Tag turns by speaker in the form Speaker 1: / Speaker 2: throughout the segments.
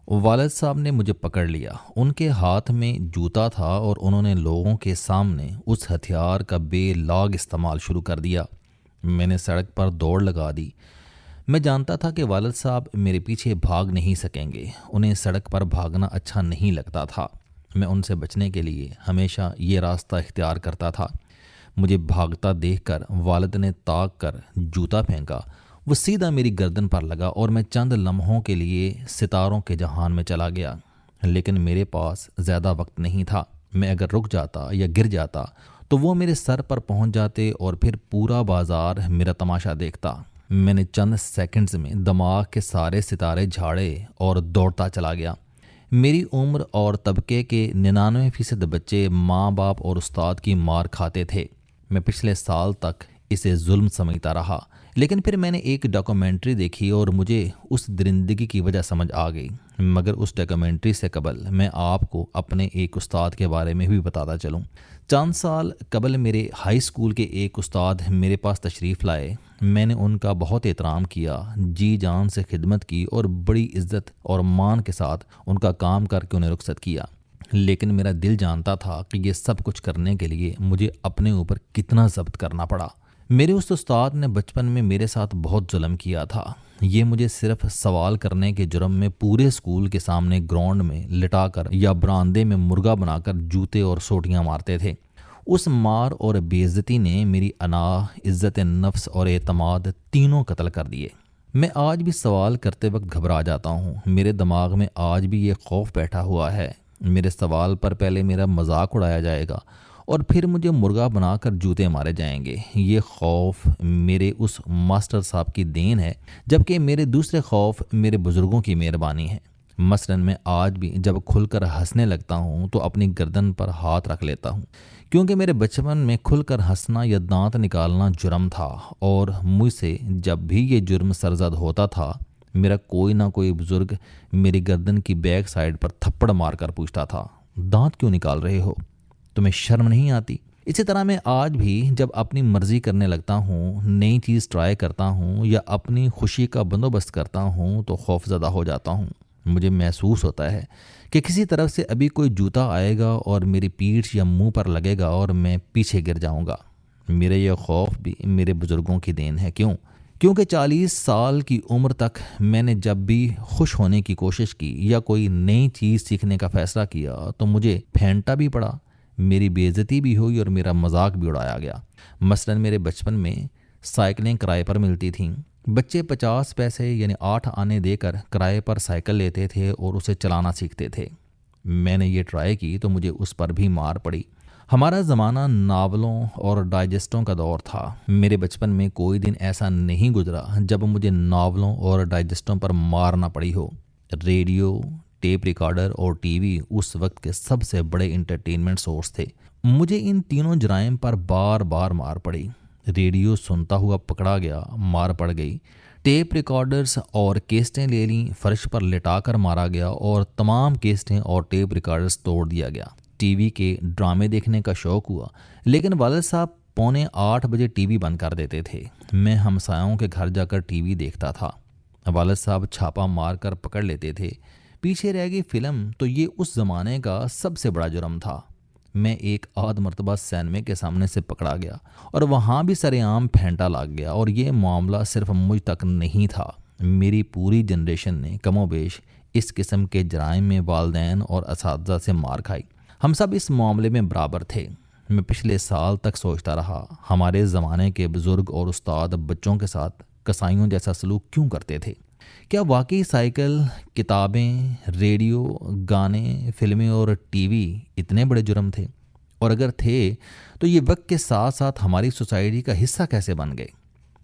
Speaker 1: والد صاحب نے مجھے پکڑ لیا۔ ان کے ہاتھ میں جوتا تھا اور انہوں نے لوگوں کے سامنے اس ہتھیار کا بے لاگ استعمال شروع کر دیا۔ میں نے سڑک پر دوڑ لگا دی۔ میں جانتا تھا کہ والد صاحب میرے پیچھے بھاگ نہیں سکیں گے، انہیں سڑک پر بھاگنا اچھا نہیں لگتا تھا۔ میں ان سے بچنے کے لیے ہمیشہ یہ راستہ اختیار کرتا تھا۔ مجھے بھاگتا دیکھ کر والد نے تاک کر جوتا پھینکا۔ وہ سیدھا میری گردن پر لگا اور میں چند لمحوں کے لیے ستاروں کے جہان میں چلا گیا۔ لیکن میرے پاس زیادہ وقت نہیں تھا۔ میں اگر رک جاتا یا گر جاتا تو وہ میرے سر پر پہنچ جاتے اور پھر پورا بازار میرا تماشا دیکھتا۔ میں نے چند سیکنڈز میں دماغ کے سارے ستارے جھاڑے اور دوڑتا چلا گیا۔ میری عمر اور طبقے کے 99% بچے ماں باپ اور استاد کی مار کھاتے تھے۔ میں پچھلے سال تک اسے ظلم سمجھتا رہا، لیکن پھر میں نے ایک ڈاکومنٹری دیکھی اور مجھے اس درندگی کی وجہ سمجھ آ گئی۔ مگر اس ڈاکومنٹری سے قبل میں آپ کو اپنے ایک استاد کے بارے میں بھی بتاتا چلوں۔ چند سال قبل میرے ہائی اسکول کے ایک استاد میرے پاس تشریف لائے۔ میں نے ان کا بہت احترام کیا، جی جان سے خدمت کی اور بڑی عزت اور مان کے ساتھ ان کا کام کر کے انہیں رخصت کیا۔ لیکن میرا دل جانتا تھا کہ یہ سب کچھ کرنے کے لیے مجھے اپنے اوپر کتنا ضبط کرنا پڑا۔ میرے اس استاد نے بچپن میں میرے ساتھ بہت ظلم کیا تھا۔ یہ مجھے صرف سوال کرنے کے جرم میں پورے اسکول کے سامنے گراؤنڈ میں لٹا کر یا براندے میں مرغا بنا کر جوتے اور سوٹیاں مارتے تھے۔ اس مار اور بے عزتی نے میری انا، عزت نفس اور اعتماد تینوں قتل کر دیے۔ میں آج بھی سوال کرتے وقت گھبرا جاتا ہوں۔ میرے دماغ میں آج بھی یہ خوف بیٹھا ہوا ہے، میرے سوال پر پہلے میرا مذاق اڑایا جائے گا اور پھر مجھے مرغا بنا کر جوتے مارے جائیں گے۔ یہ خوف میرے اس ماسٹر صاحب کی دین ہے، جبکہ میرے دوسرے خوف میرے بزرگوں کی مہربانی ہے۔ مثلاً میں آج بھی جب کھل کر ہنسنے لگتا ہوں تو اپنی گردن پر ہاتھ رکھ لیتا ہوں، کیونکہ میرے بچپن میں کھل کر ہنسنا یا دانت نکالنا جرم تھا، اور مجھ سے جب بھی یہ جرم سرزد ہوتا تھا میرا کوئی نہ کوئی بزرگ میری گردن کی بیک سائڈ پر تھپڑ مار کر پوچھتا تھا، دانت کیوں نکال رہے ہو؟ تمہیں شرم نہیں آتی؟ اسی طرح میں آج بھی جب اپنی مرضی کرنے لگتا ہوں، نئی چیز ٹرائی کرتا ہوں یا اپنی خوشی کا بندوبست کرتا ہوں تو خوف زدہ ہو جاتا ہوں۔ مجھے محسوس ہوتا ہے کہ کسی طرف سے ابھی کوئی جوتا آئے گا اور میری پیٹھ یا منہ پر لگے گا اور میں پیچھے گر جاؤں گا۔ میرے یہ خوف بھی میرے بزرگوں کی دین ہے۔ کیونکہ 40 سال کی عمر تک میں نے جب بھی خوش ہونے کی کوشش کی یا کوئی نئی چیز سیکھنے کا فیصلہ کیا تو مجھے پھینٹا بھی پڑا، میری بے عزتی بھی ہوئی اور میرا مذاق بھی اڑایا گیا۔ مثلاً میرے بچپن میں سائیکلیں کرائے پر ملتی تھیں۔ بچے 50 پیسے یعنی 8 آنے دے کر کرائے پر سائیکل لیتے تھے اور اسے چلانا سیکھتے تھے۔ میں نے یہ ٹرائی کی تو مجھے اس پر بھی مار پڑی۔ ہمارا زمانہ ناولوں اور ڈائجسٹوں کا دور تھا۔ میرے بچپن میں کوئی دن ایسا نہیں گزرا جب مجھے ناولوں اور ڈائجسٹوں پر مار نہ پڑی ہو۔ ریڈیو، ٹیپ ریکارڈر اور ٹی وی اس وقت کے سب سے بڑے انٹرٹینمنٹ سورس تھے۔ مجھے ان تینوں جرائم پر بار بار مار پڑی۔ ریڈیو سنتا ہوا پکڑا گیا، مار پڑ گئی۔ ٹیپ ریکارڈرز اور کیسٹیں لے لیں، فرش پر لٹا کر مارا گیا اور تمام کیسٹیں اور ٹیپ ریکارڈرز توڑ دیا گیا۔ ٹی وی کے ڈرامے دیکھنے کا شوق ہوا، لیکن والد صاحب 7:45 بجے ٹی وی بند کر دیتے تھے۔ میں ہمسایوں کے گھر جا کر ٹی وی دیکھتا تھا۔ والد صاحب چھاپا مار کر پکڑ لیتے تھے۔ پیچھے رہ گئی فلم تو یہ اس زمانے کا سب سے بڑا جرم تھا۔ میں ایک آدھ مرتبہ سینما کے سامنے سے پکڑا گیا اور وہاں بھی سر عام پھینٹا لگ گیا، اور یہ معاملہ صرف مجھ تک نہیں تھا، میری پوری جنریشن نے کم و بیش اس قسم کے جرائم میں والدین اور اساتذہ سے مار کھائی۔ ہم سب اس معاملے میں برابر تھے۔ میں پچھلے سال تک سوچتا رہا، ہمارے زمانے کے بزرگ اور استاد بچوں کے ساتھ کسائیوں جیسا سلوک کیوں کرتے تھے؟ کیا واقعی سائیکل، کتابیں، ریڈیو، گانے، فلمیں اور ٹی وی اتنے بڑے جرم تھے؟ اور اگر تھے تو یہ وقت کے ساتھ ساتھ ہماری سوسائٹی کا حصہ کیسے بن گئے؟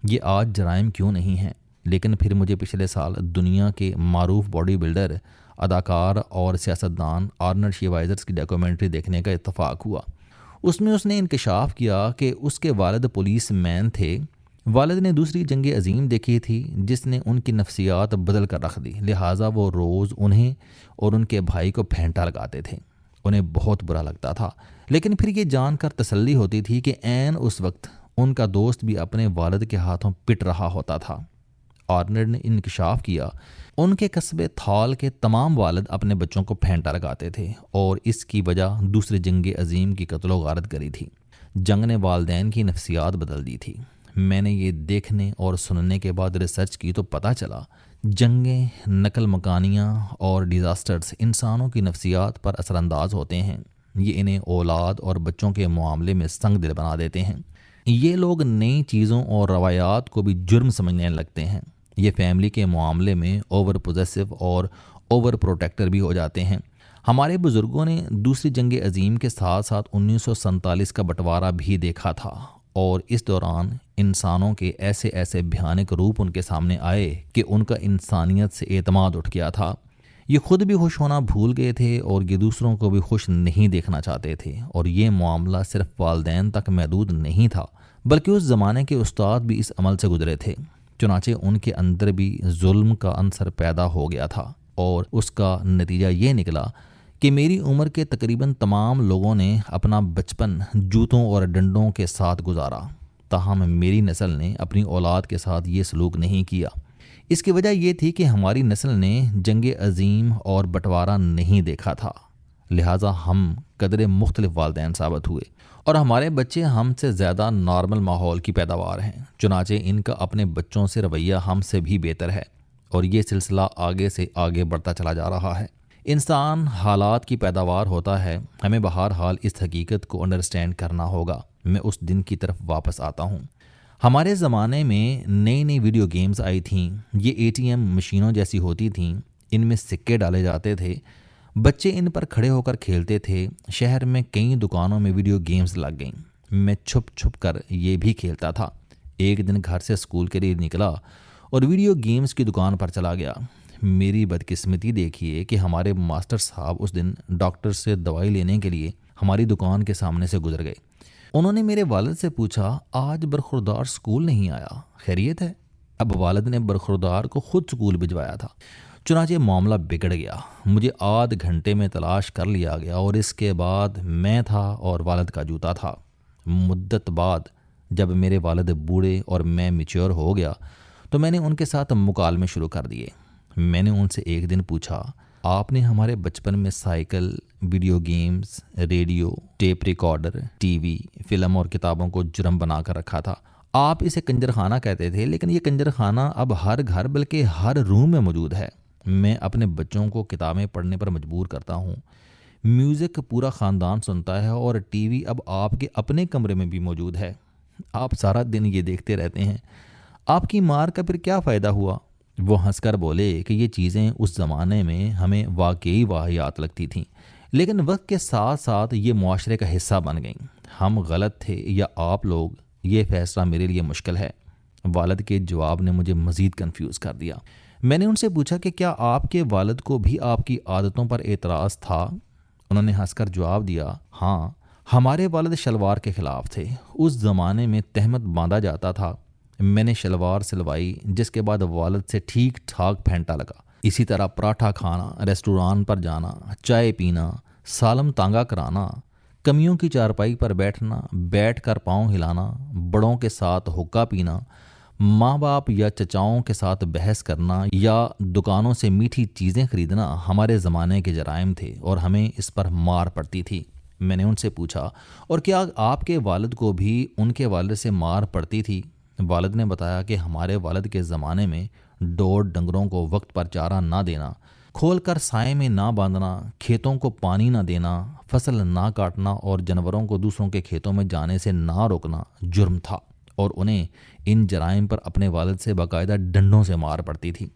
Speaker 1: یہ آج جرائم کیوں نہیں ہیں؟ لیکن پھر مجھے پچھلے سال دنیا کے معروف باڈی بلڈر، اداکار اور سیاستدان آرنلڈ شوائزر کی ڈاکومنٹری دیکھنے کا اتفاق ہوا۔ اس میں اس نے انکشاف کیا کہ اس کے والد پولیس مین تھے۔ والد نے دوسری جنگ عظیم دیکھی تھی جس نے ان کی نفسیات بدل کر رکھ دی، لہٰذا وہ روز انہیں اور ان کے بھائی کو پھینٹا لگاتے تھے۔ انہیں بہت برا لگتا تھا، لیکن پھر یہ جان کر تسلی ہوتی تھی کہ عین اس وقت ان کا دوست بھی اپنے والد کے ہاتھوں پٹ رہا ہوتا تھا۔ آرنلڈ نے انکشاف کیا ان کے قصبے تھال کے تمام والد اپنے بچوں کو پھینٹا لگاتے تھے اور اس کی وجہ دوسری جنگ عظیم کی قتل و غارت کری تھی۔ جنگ نے والدین کی نفسیات بدل دی تھی۔ میں نے یہ دیکھنے اور سننے کے بعد ریسرچ کی تو پتہ چلا جنگیں، نقل مکانیاں اور ڈیزاسٹرز انسانوں کی نفسیات پر اثر انداز ہوتے ہیں۔ یہ انہیں اولاد اور بچوں کے معاملے میں سنگ دل بنا دیتے ہیں۔ یہ لوگ نئی چیزوں اور روایات کو بھی جرم سمجھنے لگتے ہیں۔ یہ فیملی کے معاملے میں اوور پوزیسو اور اوور پروٹیکٹر بھی ہو جاتے ہیں۔ ہمارے بزرگوں نے دوسری جنگ عظیم کے ساتھ ساتھ 1947 کا بٹوارا بھی دیکھا تھا، اور اس دوران انسانوں کے ایسے ایسے بھیانک روپ ان کے سامنے آئے کہ ان کا انسانیت سے اعتماد اٹھ گیا تھا۔ یہ خود بھی خوش ہونا بھول گئے تھے اور یہ دوسروں کو بھی خوش نہیں دیکھنا چاہتے تھے، اور یہ معاملہ صرف والدین تک محدود نہیں تھا بلکہ اس زمانے کے استاد بھی اس عمل سے گزرے تھے۔ چنانچہ ان کے اندر بھی ظلم کا عنصر پیدا ہو گیا تھا، اور اس کا نتیجہ یہ نکلا کہ میری عمر کے تقریباً تمام لوگوں نے اپنا بچپن جوتوں اور ڈنڈوں کے ساتھ گزارا، تاہم میری نسل نے اپنی اولاد کے ساتھ یہ سلوک نہیں کیا۔ اس کی وجہ یہ تھی کہ ہماری نسل نے جنگ عظیم اور بٹوارا نہیں دیکھا تھا، لہٰذا ہم قدرے مختلف والدین ثابت ہوئے، اور ہمارے بچے ہم سے زیادہ نارمل ماحول کی پیداوار ہیں۔ چنانچہ ان کا اپنے بچوں سے رویہ ہم سے بھی بہتر ہے، اور یہ سلسلہ آگے سے آگے بڑھتا چلا جا رہا ہے۔ انسان حالات کی پیداوار ہوتا ہے، ہمیں بہرحال اس حقیقت کو انڈرسٹینڈ کرنا ہوگا۔ میں اس دن کی طرف واپس آتا ہوں۔ ہمارے زمانے میں نئی نئی ویڈیو گیمز آئی تھیں۔ یہ ATM مشینوں جیسی ہوتی تھیں، ان میں سکے ڈالے جاتے تھے، بچے ان پر کھڑے ہو کر کھیلتے تھے۔ شہر میں کئی دکانوں میں ویڈیو گیمز لگ گئیں، میں چھپ چھپ کر یہ بھی کھیلتا تھا۔ ایک دن گھر سے اسکول کے لیے نکلا اور ویڈیو گیمز کی دکان پر چلا گیا۔ میری بدقسمتی دیکھیے کہ ہمارے ماسٹر صاحب اس دن ڈاکٹر سے دوائی لینے کے لیے ہماری دکان کے سامنے سے گزر گئے۔ انہوں نے میرے والد سے پوچھا، آج برخوردار اسکول نہیں آیا، خیریت ہے؟ اب والد نے برخوردار کو خود اسکول بھجوایا تھا۔ چنانچہ معاملہ بگڑ گیا، مجھے آدھ گھنٹے میں تلاش کر لیا گیا، اور اس کے بعد میں تھا اور والد کا جوتا تھا۔ مدت بعد جب میرے والد بوڑھے اور میں میچور ہو گیا تو میں نے ان کے ساتھ مکالمے شروع کر دیے۔ میں نے ان سے ایک دن پوچھا، آپ نے ہمارے بچپن میں cycle, video games, radio, tape recorder, TV, film اور کتابوں کو جرم بنا کر رکھا تھا۔ آپ اسے کنجر خانہ کہتے تھے، لیکن یہ کنجر خانہ اب ہر گھر بلکہ ہر روم میں موجود ہے۔ میں اپنے بچوں کو کتابیں پڑھنے پر مجبور کرتا ہوں، میوزک پورا خاندان سنتا ہے، اور ٹی وی اب آپ کے اپنے کمرے میں بھی موجود ہے۔ آپ سارا دن یہ دیکھتے رہتے ہیں، آپ کی مار کا پھر کیا فائدہ ہوا؟ وہ ہنس کر بولے کہ یہ چیزیں اس زمانے میں ہمیں واقعی واہیات لگتی تھیں، لیکن وقت کے ساتھ ساتھ یہ معاشرے کا حصہ بن گئیں۔ ہم غلط تھے یا آپ لوگ، یہ فیصلہ میرے لیے مشکل ہے۔ والد کے جواب نے مجھے مزید کنفیوز کر دیا۔ میں نے ان سے پوچھا کہ کیا آپ کے والد کو بھی آپ کی عادتوں پر اعتراض تھا؟ انہوں نے ہنس کر جواب دیا، ہاں، ہمارے والد شلوار کے خلاف تھے۔ اس زمانے میں تہمت باندھا جاتا تھا۔ میں نے شلوار سلوائی، جس کے بعد والد سے ٹھیک ٹھاک پھینٹا لگا۔ اسی طرح پراٹھا کھانا، ریسٹوران پر جانا، چائے پینا، سالم تانگا کرانا، کمیوں کی چارپائی پر بیٹھنا، بیٹھ کر پاؤں ہلانا، بڑوں کے ساتھ حقہ پینا، ماں باپ یا چچاؤں کے ساتھ بحث کرنا یا دکانوں سے میٹھی چیزیں خریدنا ہمارے زمانے کے جرائم تھے، اور ہمیں اس پر مار پڑتی تھی۔ میں نے ان سے پوچھا، اور کیا آپ کے والد کو بھی ان کے والد سے مار پڑتی تھی؟ والد نے بتایا کہ ہمارے والد کے زمانے میں ڈور ڈنگروں کو وقت پر چارہ نہ دینا، کھول کر سائے میں نہ باندھنا، کھیتوں کو پانی نہ دینا، فصل نہ کاٹنا اور جانوروں کو دوسروں کے کھیتوں میں جانے سے نہ روکنا جرم تھا، اور انہیں ان جرائم پر اپنے والد سے باقاعدہ ڈنڈوں سے مار پڑتی تھی۔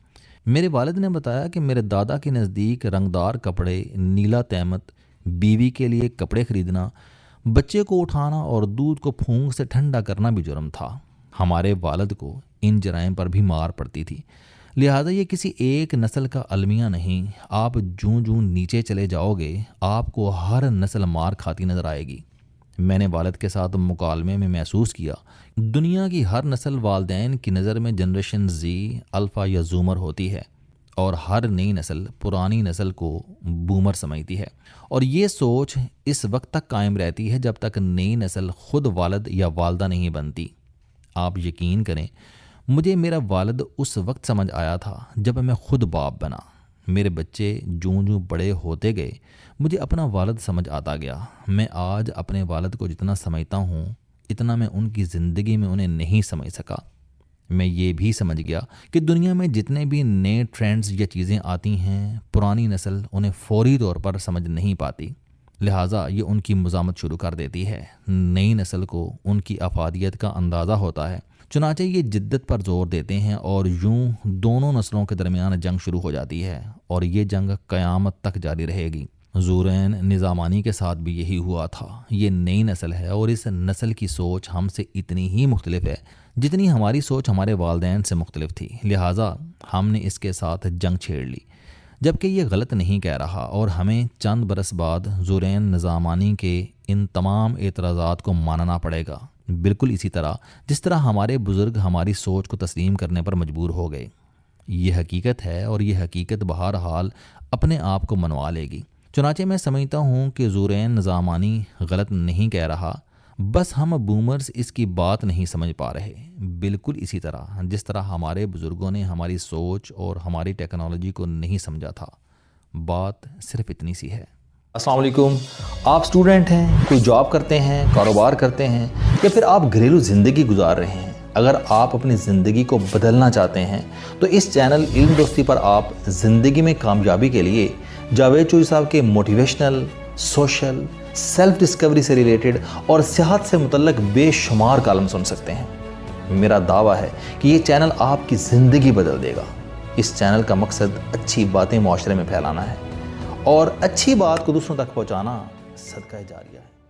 Speaker 1: میرے والد نے بتایا کہ میرے دادا کے نزدیک رنگدار کپڑے، نیلا تہمت، بیوی کے لیے کپڑے خریدنا، بچے کو اٹھانا اور دودھ کو پھونک سے ٹھنڈا کرنا بھی جرم تھا۔ ہمارے والد کو ان جرائم پر بھی مار پڑتی تھی، لہذا یہ کسی ایک نسل کا المیہ نہیں۔ آپ جوں جوں نیچے چلے جاؤ گے، آپ کو ہر نسل مار کھاتی نظر آئے گی۔ میں نے والد کے ساتھ مکالمے میں محسوس کیا، دنیا کی ہر نسل والدین کی نظر میں جنریشن زی، الفا یا زومر ہوتی ہے، اور ہر نئی نسل پرانی نسل کو بومر سمجھتی ہے، اور یہ سوچ اس وقت تک قائم رہتی ہے جب تک نئی نسل خود والد یا والدہ نہیں بنتی۔ آپ یقین کریں، مجھے میرا والد اس وقت سمجھ آیا تھا جب میں خود باپ بنا۔ میرے بچے جوں جوں بڑے ہوتے گئے مجھے اپنا والد سمجھ آتا گیا۔ میں آج اپنے والد کو جتنا سمجھتا ہوں اتنا میں ان کی زندگی میں انہیں نہیں سمجھ سکا۔ میں یہ بھی سمجھ گیا کہ دنیا میں جتنے بھی نئے ٹرینڈز یا چیزیں آتی ہیں پرانی نسل انہیں فوری طور پر سمجھ نہیں پاتی، لہٰذا یہ ان کی مزاحمت شروع کر دیتی ہے۔ نئی نسل کو ان کی افادیت کا اندازہ ہوتا ہے، چنانچہ یہ جدت پر زور دیتے ہیں اور یوں دونوں نسلوں کے درمیان جنگ شروع ہو جاتی ہے اور یہ جنگ قیامت تک جاری رہے گی۔ زورین نظامانی کے ساتھ بھی یہی ہوا تھا۔ یہ نئی نسل ہے اور اس نسل کی سوچ ہم سے اتنی ہی مختلف ہے جتنی ہماری سوچ ہمارے والدین سے مختلف تھی، لہٰذا ہم نے اس کے ساتھ جنگ چھیڑ لی، جبکہ یہ غلط نہیں کہہ رہا اور ہمیں چند برس بعد زورین نظامانی کے ان تمام اعتراضات کو ماننا پڑے گا، بالکل اسی طرح جس طرح ہمارے بزرگ ہماری سوچ کو تسلیم کرنے پر مجبور ہو گئے۔ یہ حقیقت ہے اور یہ حقیقت بہرحال اپنے آپ کو منوا لے گی۔ چنانچہ میں سمجھتا ہوں کہ زورین نظامانی غلط نہیں کہہ رہا، بس ہم بومرز اس کی بات نہیں سمجھ پا رہے، بالکل اسی طرح جس طرح ہمارے بزرگوں نے ہماری سوچ اور ہماری ٹیکنالوجی کو نہیں سمجھا تھا۔ بات صرف اتنی سی ہے۔
Speaker 2: السلام علیکم، آپ اسٹوڈنٹ ہیں، کوئی جاب کرتے ہیں، کاروبار کرتے ہیں یا پھر آپ گھریلو زندگی گزار رہے ہیں۔ اگر آپ اپنی زندگی کو بدلنا چاہتے ہیں تو اس چینل علم دوستی پر آپ زندگی میں کامیابی کے لیے جاوید چوہی صاحب کے موٹیویشنل، سوشل، سیلف ڈسکوری سے ریلیٹڈ اور صحت سے متعلق بے شمار کالم سن سکتے ہیں۔ میرا دعویٰ ہے کہ یہ چینل آپ کی زندگی بدل دے گا۔ اس چینل کا مقصد اچھی باتیں معاشرے میں پھیلانا ہے اور اچھی بات کو دوسروں تک پہنچانا صدقہ جاریہ ہے۔